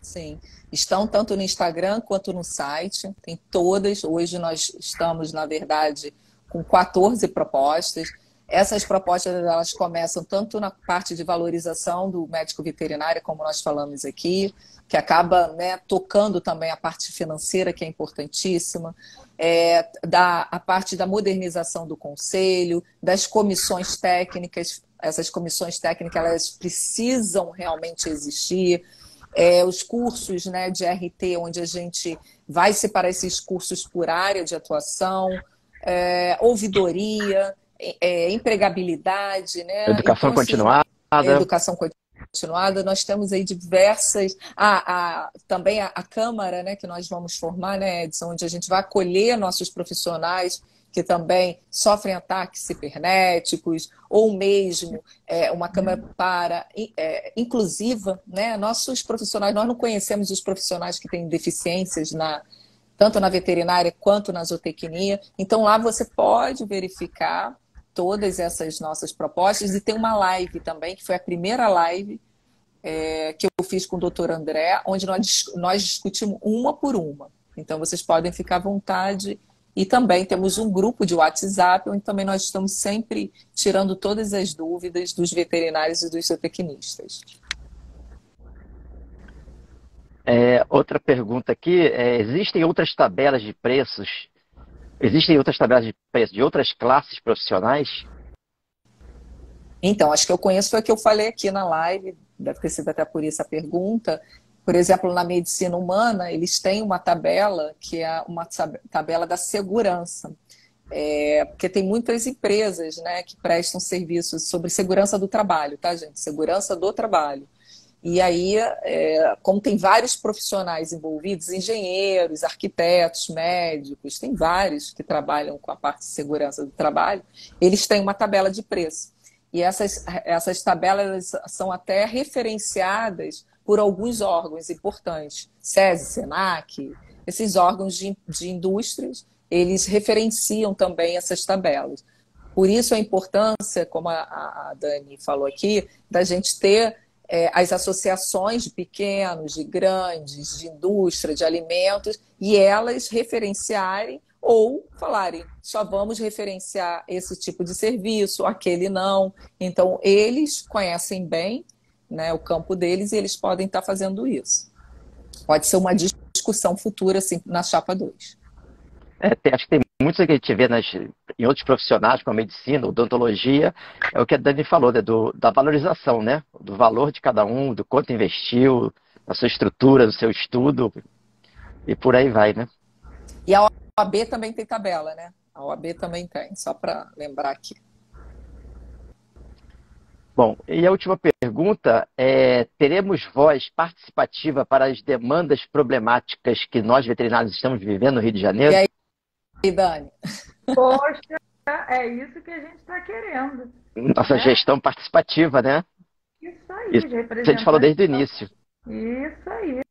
[SPEAKER 1] Sim. Estão tanto no Instagram quanto no site. Tem todas. Hoje nós estamos, na verdade, com 14 propostas. Essas propostas elas começam tanto na parte de valorização do médico veterinário, como nós falamos aqui, que acaba, né, tocando também a parte financeira, que é importantíssima, a parte da modernização do conselho, das comissões técnicas. Essas comissões técnicas elas precisam realmente existir. Os cursos, né, de RT, onde a gente vai separar esses cursos por área de atuação, ouvidoria, empregabilidade, né?
[SPEAKER 2] Educação
[SPEAKER 1] Então, assim,
[SPEAKER 2] continuada.
[SPEAKER 1] Educação continuada, nós temos aí diversas. Também a Câmara, né, que nós vamos formar, né, Edson, onde a gente vai acolher nossos profissionais que também sofrem ataques cibernéticos, ou mesmo uma Câmara inclusiva, né? Nossos profissionais, nós não conhecemos os profissionais que têm deficiências tanto na veterinária quanto na zootecnia. Então, lá você pode verificar todas essas nossas propostas e tem uma live também, que foi a primeira live que eu fiz com o doutor André, onde nós discutimos uma por uma. Então, vocês podem ficar à vontade. E também temos um grupo de WhatsApp, onde também nós estamos sempre tirando todas as dúvidas dos veterinários e dos zootecnistas.
[SPEAKER 2] Outra pergunta aqui, existem outras tabelas de preços? Existem outras tabelas de preços de outras classes profissionais?
[SPEAKER 1] Então, acho que eu conheço foi o que eu falei aqui na live, deve ter sido até por isso a pergunta. Por exemplo, na medicina humana, eles têm uma tabela que é uma tabela da segurança. Porque tem muitas empresas, né, que prestam serviços sobre segurança do trabalho, tá, gente? Segurança do trabalho. E aí, como tem vários profissionais envolvidos, engenheiros, arquitetos, médicos, tem vários que trabalham com a parte de segurança do trabalho, eles têm uma tabela de preço. E essas tabelas são até referenciadas por alguns órgãos importantes, SESI, SENAC, esses órgãos de indústrias, eles referenciam também essas tabelas. Por isso a importância, como a Dani falou aqui, da gente ter as associações de pequenos, de grandes, de indústria, de alimentos, e elas referenciarem ou falarem, só vamos referenciar esse tipo de serviço, aquele não. Então, eles conhecem bem, né, o campo deles e eles podem estar fazendo isso. Pode ser uma discussão futura assim, na chapa 2.
[SPEAKER 2] Acho que tem muito que a gente vê em outros profissionais, como a medicina, odontologia, é o que a Dani falou, né, da valorização, né? Do valor de cada um, do quanto investiu, da sua estrutura, do seu estudo, e por aí vai, né?
[SPEAKER 1] E a OAB também tem tabela, né? A OAB também tem, só para lembrar aqui.
[SPEAKER 2] Bom, e a última pergunta é: teremos voz participativa para as demandas problemáticas que nós veterinários estamos vivendo no Rio de Janeiro?
[SPEAKER 1] E aí, Dani?
[SPEAKER 3] Poxa, é isso que a gente está querendo.
[SPEAKER 2] Nossa
[SPEAKER 3] Né?
[SPEAKER 2] gestão participativa, né?
[SPEAKER 3] Isso aí,
[SPEAKER 2] Isso
[SPEAKER 3] de
[SPEAKER 2] a gente falou desde o início.
[SPEAKER 3] Isso aí.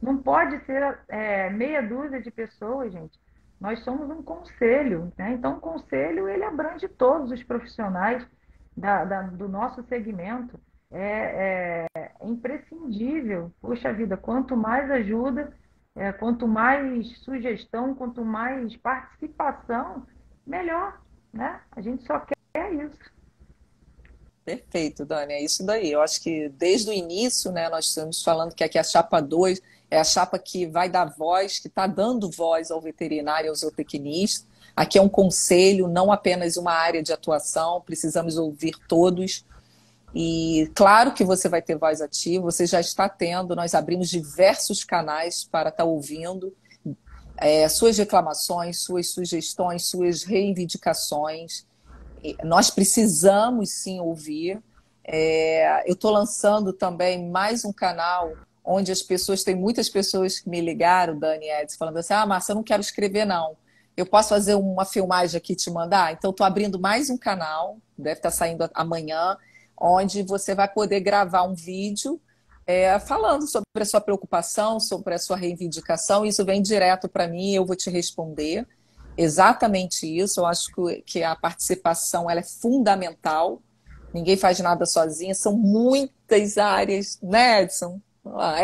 [SPEAKER 3] Não pode ser meia dúzia de pessoas, gente. Nós somos um conselho, né? Então, o conselho, ele abrange todos os profissionais do nosso segmento. É imprescindível. Puxa vida, quanto mais ajuda, quanto mais sugestão, quanto mais participação, melhor, né? A gente só quer isso.
[SPEAKER 1] Perfeito, Dani, é isso daí. Eu acho que desde o início, né, nós estamos falando que aqui a chapa 2 é a chapa que vai dar voz, que está dando voz ao veterinário e ao zootecnista. Aqui é um conselho, não apenas uma área de atuação, precisamos ouvir todos. E claro que você vai ter voz ativa, você já está tendo, nós abrimos diversos canais para estar ouvindo suas reclamações, suas sugestões, suas reivindicações. Nós precisamos sim ouvir. Eu estou lançando também mais um canal onde as pessoas, tem muitas pessoas que me ligaram, Dani e Edson, falando assim, Márcia, eu não quero escrever não. Eu posso fazer uma filmagem aqui e te mandar? Então, estou abrindo mais um canal, deve estar saindo amanhã, onde você vai poder gravar um vídeo falando sobre a sua preocupação, sobre a sua reivindicação. Isso vem direto para mim, eu vou te responder. Exatamente isso. Eu acho que a participação ela é fundamental. Ninguém faz nada sozinha. São muitas áreas, né, Edson?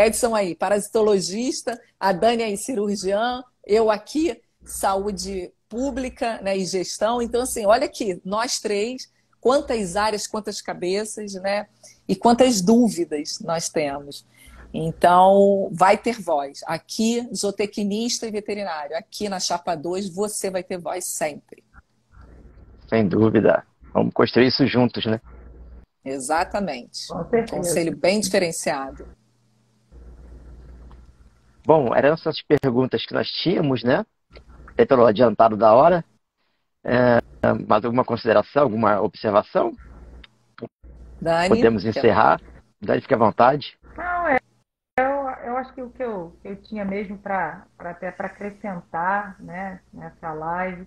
[SPEAKER 1] Edson aí, parasitologista, a Dani aí, cirurgiã, eu aqui, saúde pública, né, e gestão. Então, assim, olha aqui, nós três, quantas áreas, quantas cabeças, né? E quantas dúvidas nós temos. Então, vai ter voz. Aqui, zootecnista e veterinário. Aqui na Chapa 2, você vai ter voz sempre.
[SPEAKER 2] Sem dúvida. Vamos construir isso juntos, né?
[SPEAKER 1] Exatamente.
[SPEAKER 3] Com certeza.
[SPEAKER 1] Conselho bem diferenciado.
[SPEAKER 2] Bom, eram essas perguntas que nós tínhamos, né? Até pelo adiantado da hora. Mais alguma consideração, alguma observação?
[SPEAKER 1] Dani,
[SPEAKER 2] podemos encerrar. Dani, fique à vontade.
[SPEAKER 3] Não, eu acho que o que eu tinha mesmo para acrescentar, né, nessa live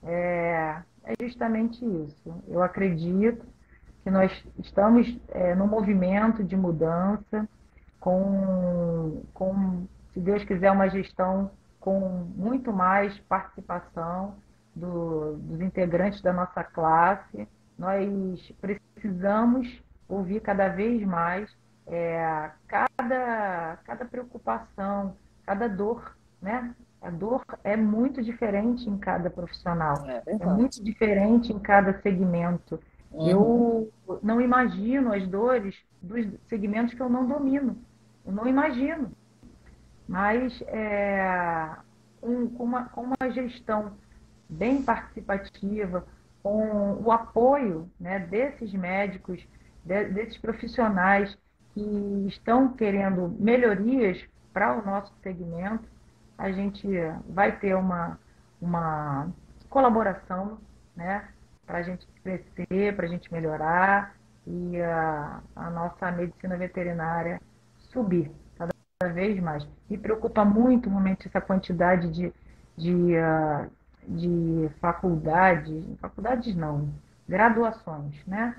[SPEAKER 3] é justamente isso. Eu acredito que nós estamos num movimento de mudança, se Deus quiser, uma gestão com muito mais participação dos integrantes da nossa classe. Nós precisamos ouvir cada vez mais cada preocupação, cada dor, né? A dor é muito diferente em cada profissional, é muito diferente em cada segmento. Eu não imagino as dores dos segmentos que eu não domino, eu não imagino. Mas com uma gestão bem participativa, com o apoio, né, desses médicos, desses profissionais que estão querendo melhorias para o nosso segmento, a gente vai ter uma colaboração, né, para a gente crescer, para a gente melhorar e a nossa medicina veterinária subir cada vez mais. Me preocupa muito realmente essa quantidade de faculdades não, graduações, né?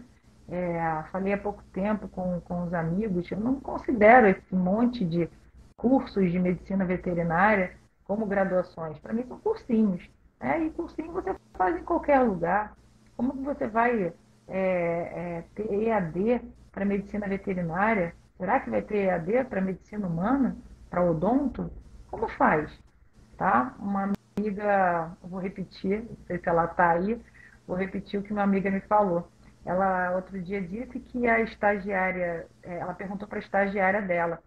[SPEAKER 3] Falei há pouco tempo com os amigos, eu não considero esse monte de cursos de medicina veterinária como graduações. Para mim são cursinhos. E cursinho você faz em qualquer lugar. Como que você vai ter EAD para medicina veterinária? Será que vai ter EAD para medicina humana? Para odonto? Como faz? Tá? Uma amiga, vou repetir, não sei se ela está aí, vou repetir o que uma amiga me falou. Ela outro dia disse que a estagiária, ela perguntou para a estagiária dela,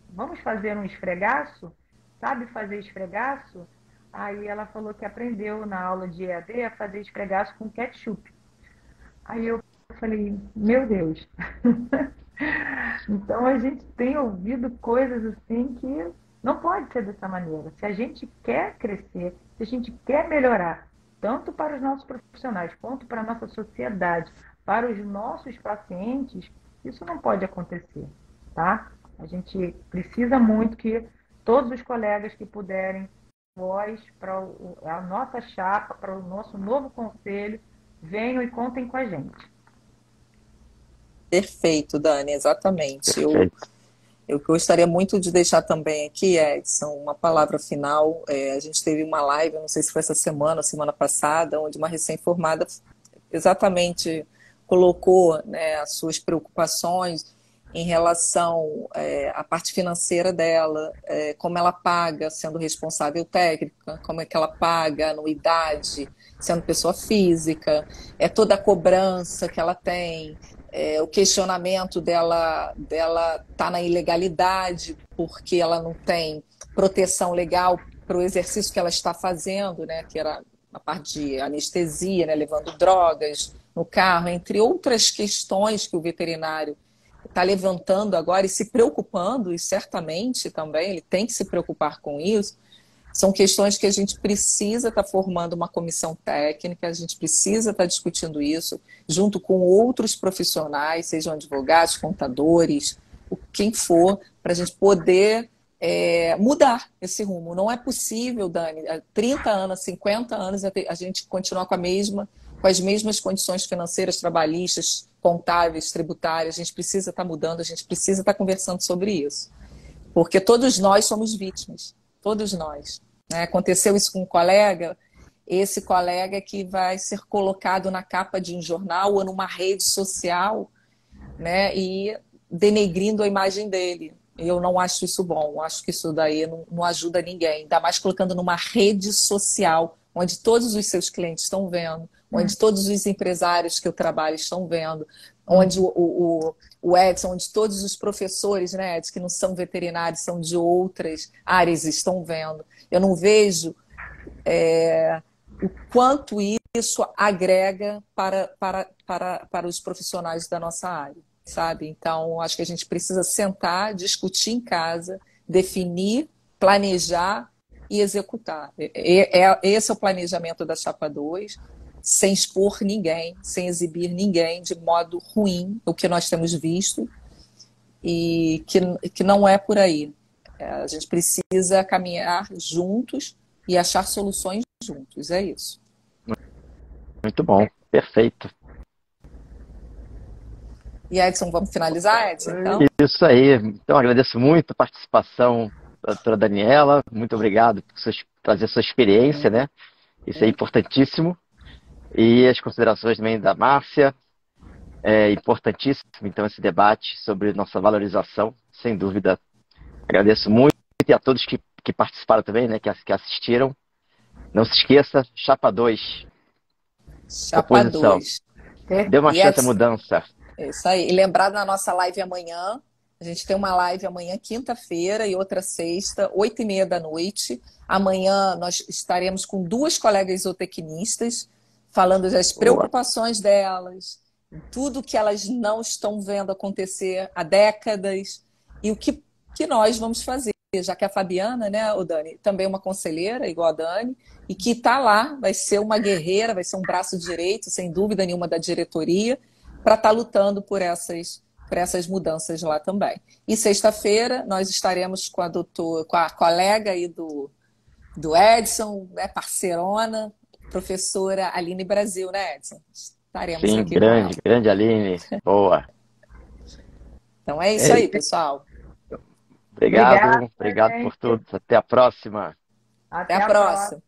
[SPEAKER 3] vamos fazer um esfregaço? Sabe fazer esfregaço? Aí ela falou que aprendeu na aula de EAD a fazer esfregaço com ketchup. Aí eu falei, meu Deus. Então a gente tem ouvido coisas assim que não pode ser dessa maneira. Se a gente quer crescer, se a gente quer melhorar, tanto para os nossos profissionais quanto para a nossa sociedade, para os nossos pacientes, isso não pode acontecer, tá? A gente precisa muito que todos os colegas que puderem, voz para a nossa chapa, para o nosso novo conselho, venham e contem com a gente.
[SPEAKER 1] Perfeito, Dani, exatamente.
[SPEAKER 2] Perfeito.
[SPEAKER 1] Eu gostaria muito de deixar também aqui, Edson, uma palavra final. A gente teve uma live, eu não sei se foi essa semana ou semana passada, onde uma recém-formada exatamente colocou, né, as suas preocupações em relação à parte financeira dela, como ela paga sendo responsável técnica, como é que ela paga a anuidade sendo pessoa física, toda a cobrança que ela tem, o questionamento dela tá na ilegalidade porque ela não tem proteção legal para o exercício que ela está fazendo, né, que era a parte de anestesia, né, levando drogas no carro, entre outras questões que o veterinário está levantando agora e se preocupando, e certamente também ele tem que se preocupar com isso. São questões que a gente precisa estar formando uma comissão técnica, a gente precisa estar discutindo isso junto com outros profissionais, sejam advogados, contadores, quem for, para a gente poder mudar esse rumo. Não é possível, Dani, há 30 anos, 50 anos, a gente continuar com as mesmas condições financeiras, trabalhistas, contábeis, tributárias. A gente precisa estar mudando, a gente precisa estar conversando sobre isso. Porque todos nós somos vítimas. Todos nós. Né? Aconteceu isso com um colega, esse colega que vai ser colocado na capa de um jornal ou numa rede social, né, e denegrindo a imagem dele. Eu não acho isso bom, acho que isso daí não ajuda ninguém, ainda mais colocando numa rede social, onde todos os seus clientes estão vendo, onde todos os empresários que eu trabalho estão vendo, onde o Edson, onde todos os professores, né, Edson, que não são veterinários, são de outras áreas, estão vendo. Eu não vejo o quanto isso agrega para os profissionais da nossa área, sabe? Então, acho que a gente precisa sentar, discutir em casa, definir, planejar e executar. Esse é o planejamento da Chapa 2, sem expor ninguém, sem exibir ninguém de modo ruim, o que nós temos visto, e que não é por aí. A gente precisa caminhar juntos e achar soluções juntos, é isso.
[SPEAKER 2] Muito bom, perfeito.
[SPEAKER 1] E Edson, vamos finalizar, Edson, então?
[SPEAKER 2] Isso aí. Então, agradeço muito a participação da doutora Daniela. Muito obrigado por trazer sua experiência, né? Isso é importantíssimo. E as considerações também da Márcia. É importantíssimo, então, esse debate sobre nossa valorização, sem dúvida. Agradeço muito e a todos que participaram também, né? Que assistiram. Não se esqueça, Chapa 2.
[SPEAKER 1] Chapa 2.
[SPEAKER 2] Dê uma chance à mudança.
[SPEAKER 1] É isso aí. E lembrar da nossa live amanhã. A gente tem uma live amanhã, quinta-feira, e outra sexta, 8h30 da noite. Amanhã nós estaremos com 2 colegas zootecnistas, falando das preocupações delas, tudo que elas não estão vendo acontecer há décadas, e o que nós vamos fazer. Já que a Fabiana, né, o Dani, também é uma conselheira, igual a Dani, e que está lá, vai ser uma guerreira, vai ser um braço direito, sem dúvida nenhuma, da diretoria, para estar lutando por essas mudanças lá também. E sexta-feira nós estaremos com a colega aí do Edson, né, parceirona, professora Aline Brasil, né, Edson? Estaremos
[SPEAKER 2] Sim,
[SPEAKER 1] aqui
[SPEAKER 2] grande Aline, boa.
[SPEAKER 1] Então é isso aí, pessoal.
[SPEAKER 2] Obrigado por tudo. Até a próxima.
[SPEAKER 3] Até a próxima.